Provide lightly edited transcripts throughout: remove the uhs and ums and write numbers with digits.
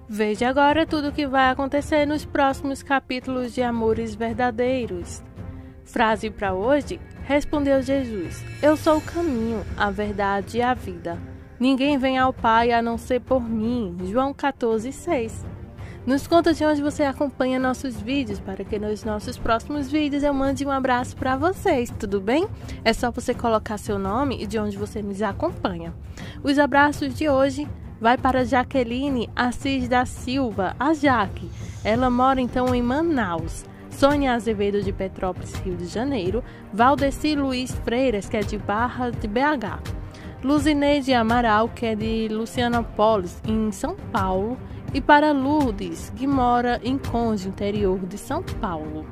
Veja agora tudo o que vai acontecer nos próximos capítulos de Amores Verdadeiros. Frase para hoje: respondeu Jesus: eu sou o caminho, a verdade e a vida. Ninguém vem ao Pai a não ser por mim. João 14:6. Nos conta de onde você acompanha nossos vídeos, para que nos nossos próximos vídeos eu mande um abraço para vocês, tudo bem? É só você colocar seu nome e de onde você nos acompanha. Os abraços de hoje vai para Jaqueline Assis da Silva, a Jaque. Ela mora então em Manaus. Sônia Azevedo de Petrópolis, Rio de Janeiro. Valdeci Luiz Freiras, que é de Barra de BH. Luzineide Amaral, que é de Lucianópolis, em São Paulo. E para Lourdes, que mora em Conde, interior de São Paulo.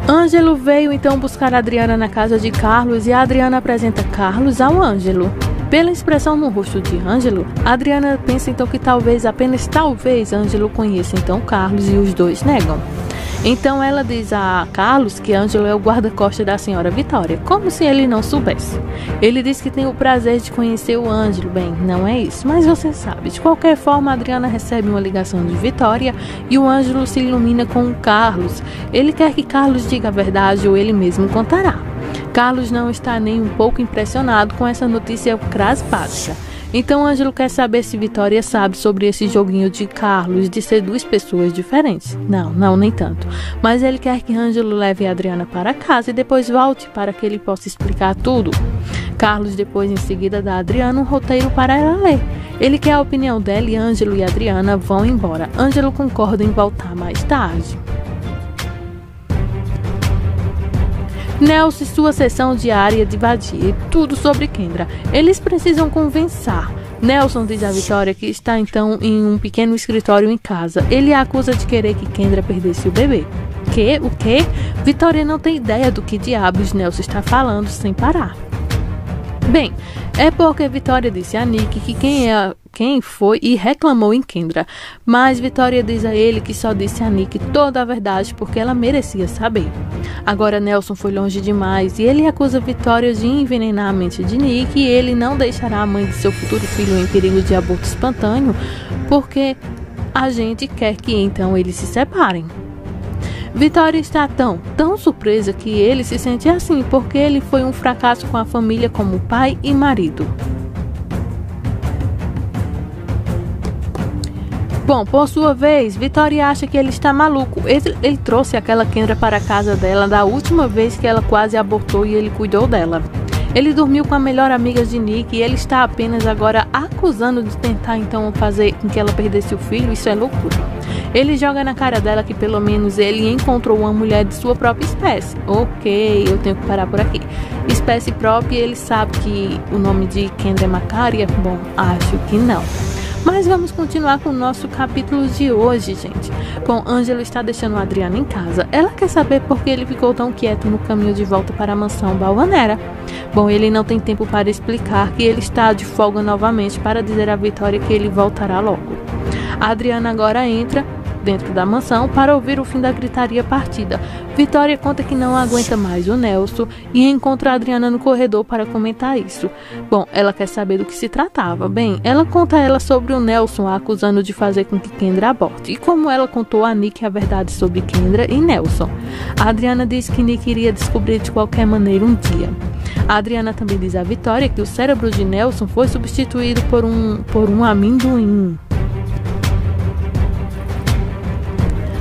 Ângelo veio então buscar a Adriana na casa de Carlos e a Adriana apresenta Carlos ao Ângelo. Pela expressão no rosto de Ângelo, a Adriana pensa então que talvez, apenas talvez, Ângelo conheça então Carlos e os dois negam. Então ela diz a Carlos que Ângelo é o guarda-costas da senhora Vitória, como se ele não soubesse. Ele diz que tem o prazer de conhecer o Ângelo. Bem, não é isso, mas você sabe. De qualquer forma, a Adriana recebe uma ligação de Vitória e o Ângelo se ilumina com o Carlos. Ele quer que Carlos diga a verdade ou ele mesmo contará. Carlos não está nem um pouco impressionado com essa notícia crasbática. Então Ângelo quer saber se Vitória sabe sobre esse joguinho de Carlos de ser duas pessoas diferentes. Não, nem tanto. Mas ele quer que Ângelo leve a Adriana para casa e depois volte para que ele possa explicar tudo. Carlos depois em seguida dá a Adriana um roteiro para ela ler. Ele quer a opinião dela e Ângelo e Adriana vão embora. Ângelo concorda em voltar mais tarde. Nelson e sua sessão diária de vadia, tudo sobre Kendra. Eles precisam conversar. Nelson diz a Vitória que está então em um pequeno escritório em casa. Ele a acusa de querer que Kendra perdesse o bebê. O quê? Vitória não tem ideia do que diabos Nelson está falando sem parar. Bem, é porque Vitória disse a Nick que quem foi e reclamou em Kendra. Mas Vitória diz a ele que só disse a Nick toda a verdade porque ela merecia saber. Agora Nelson foi longe demais e ele acusa Vitória de envenenar a mente de Nick e ele não deixará a mãe de seu futuro filho em perigo de aborto espontâneo porque a gente quer que então eles se separem. Vitória está tão surpresa que ele se sente assim porque ele foi um fracasso com a família como pai e marido. Bom, por sua vez, Vitória acha que ele está maluco. Ele trouxe aquela Kendra para a casa dela da última vez que ela quase abortou e ele cuidou dela. Ele dormiu com a melhor amiga de Nick e ele está apenas agora acusando de tentar então fazer com que ela perdesse o filho. Isso é loucura. Ele joga na cara dela que pelo menos ele encontrou uma mulher de sua própria espécie. Ok, eu tenho que parar por aqui. Espécie própria, ele sabe que o nome de Kendra é Macária? Bom, acho que não. Mas vamos continuar com o nosso capítulo de hoje, gente. Bom, Ângelo está deixando a Adriana em casa. Ela quer saber por que ele ficou tão quieto no caminho de volta para a mansão Balvanera. Bom, ele não tem tempo para explicar que ele está de folga novamente para dizer à Vitória que ele voltará logo. A Adriana agora entra dentro da mansão para ouvir o fim da gritaria partida. Vitória conta que não aguenta mais o Nelson e encontra a Adriana no corredor para comentar isso. Bom, ela quer saber do que se tratava. Bem, ela conta a ela sobre o Nelson a acusando de fazer com que Kendra aborte e como ela contou a Nick a verdade sobre Kendra e Nelson. A Adriana diz que Nick iria descobrir de qualquer maneira um dia. A Adriana também diz à Vitória que o cérebro de Nelson foi substituído por um amendoim.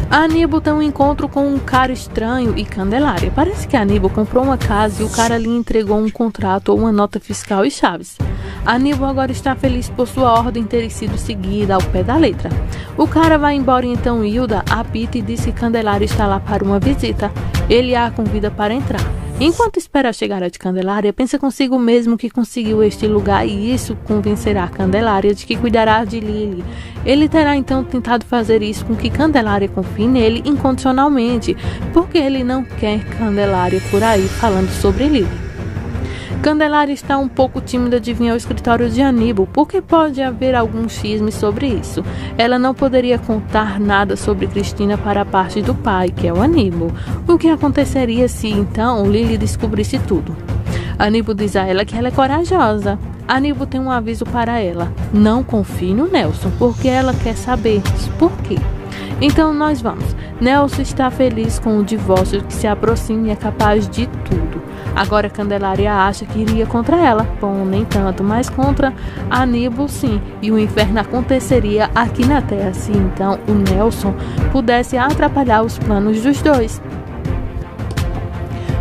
A Aníbal tem um encontro com um cara estranho e Candelária. Parece que a Aníbal comprou uma casa e o cara lhe entregou um contrato ou uma nota fiscal e chaves. A Aníbal agora está feliz por sua ordem ter sido seguida ao pé da letra. O cara vai embora e então Hilda apita e diz que Candelária está lá para uma visita. Ele a convida para entrar. Enquanto espera a chegada de Candelária, pensa consigo mesmo que conseguiu este lugar e isso convencerá Candelária de que cuidará de Lily. Ele terá então tentado fazer isso com que Candelária confie nele incondicionalmente, porque ele não quer Candelária por aí falando sobre Lily. Candelária está um pouco tímida de vir ao escritório de Aníbal, porque pode haver algum xisme sobre isso. Ela não poderia contar nada sobre Cristina para a parte do pai, que é o Aníbal. O que aconteceria se, então, Lily descobrisse tudo? Aníbal diz a ela que ela é corajosa. Aníbal tem um aviso para ela: não confie no Nelson, porque ela quer saber por quê. Então nós vamos. Nelson está feliz com o divórcio que se aproxima e é capaz de tudo. Agora Candelária acha que iria contra ela. Bom, nem tanto, mas contra Aníbal sim. E o inferno aconteceria aqui na Terra se então o Nelson pudesse atrapalhar os planos dos dois.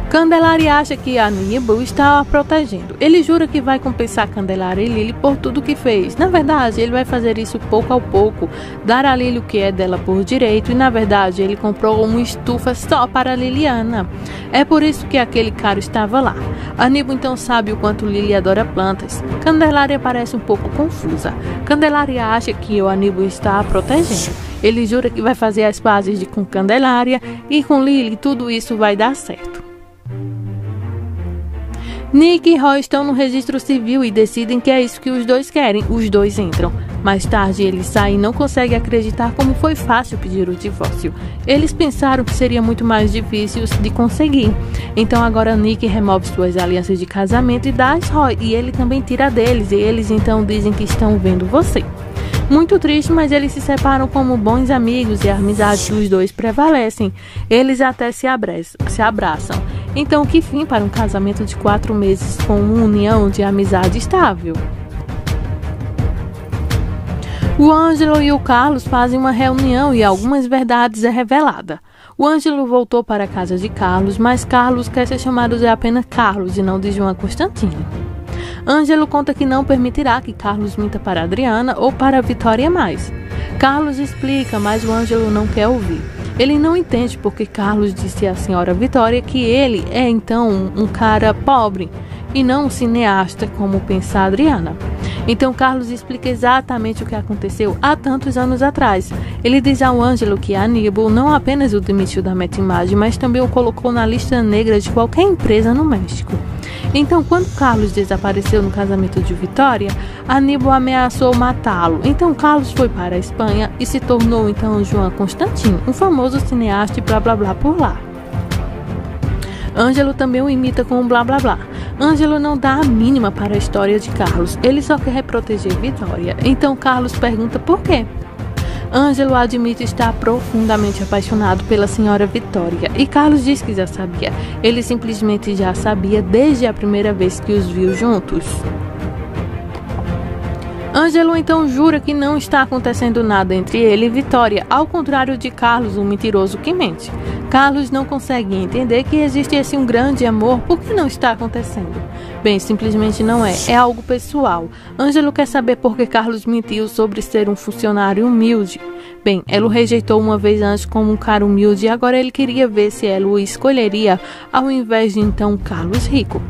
Candelária acha que Aníbal está a protegendo. Ele jura que vai compensar Candelária e Lily por tudo que fez. Na verdade, ele vai fazer isso pouco a pouco, dar a Lily o que é dela por direito e, na verdade, ele comprou uma estufa só para Liliana. É por isso que aquele cara estava lá. Aníbal então sabe o quanto Lily adora plantas. Candelária parece um pouco confusa. Candelária acha que o Aníbal está a protegendo. Ele jura que vai fazer as pazes com Candelária e com Lily tudo isso vai dar certo. Nick e Roy estão no registro civil e decidem que é isso que os dois querem. Os dois entram. Mais tarde eles saem e não conseguem acreditar como foi fácil pedir o divórcio. Eles pensaram que seria muito mais difícil de conseguir. Então agora Nick remove suas alianças de casamento e dá a Roy. E ele também tira deles. E eles então dizem que estão vendo você. Muito triste, mas eles se separam como bons amigos e a amizade dos dois prevalecem. Eles até se abraçam. Então, que fim para um casamento de 4 meses com uma união de amizade estável? O Ângelo e o Carlos fazem uma reunião e algumas verdades é revelada. O Ângelo voltou para a casa de Carlos, mas Carlos quer ser chamado de apenas Carlos e não de João Constantino. Ângelo conta que não permitirá que Carlos minta para Adriana ou para Vitória mais. Carlos explica, mas o Ângelo não quer ouvir. Ele não entende porque Carlos disse à senhora Vitória que ele é então um cara pobre e não um cineasta como pensa a Adriana. Então Carlos explica exatamente o que aconteceu há tantos anos atrás. Ele diz ao Ângelo que Aníbal não apenas o demitiu da Metimage, mas também o colocou na lista negra de qualquer empresa no México. Então, quando Carlos desapareceu no casamento de Vitória, Aníbal ameaçou matá-lo. Então, Carlos foi para a Espanha e se tornou então João Constantino, um famoso cineasta e blá blá blá por lá. Ângelo também o imita com um blá blá blá. Ângelo não dá a mínima para a história de Carlos, ele só quer proteger Vitória. Então, Carlos pergunta por quê. Ângelo admite estar profundamente apaixonado pela senhora Vitória e Carlos diz que já sabia. Ele simplesmente já sabia desde a primeira vez que os viu juntos. Ângelo então jura que não está acontecendo nada entre ele e Vitória, ao contrário de Carlos, um mentiroso que mente. Carlos não consegue entender que existe esse um grande amor, por que não está acontecendo? Bem, simplesmente não é, é algo pessoal. Ângelo quer saber por que Carlos mentiu sobre ser um funcionário humilde. Bem, ela o rejeitou uma vez antes como um cara humilde e agora ele queria ver se ela o escolheria ao invés de então Carlos rico.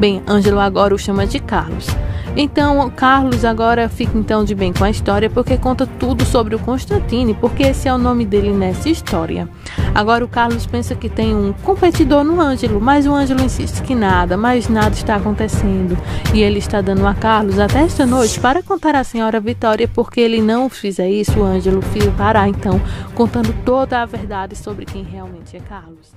Bem, Ângelo agora o chama de Carlos. Então, Carlos agora fica então de bem com a história porque conta tudo sobre o Constantine, porque esse é o nome dele nessa história. Agora o Carlos pensa que tem um competidor no Ângelo, mas o Ângelo insiste que nada, mas nada está acontecendo. E ele está dando a Carlos até esta noite para contar à senhora Vitória, porque ele não fizer isso, o Ângelo parar então contando toda a verdade sobre quem realmente é Carlos.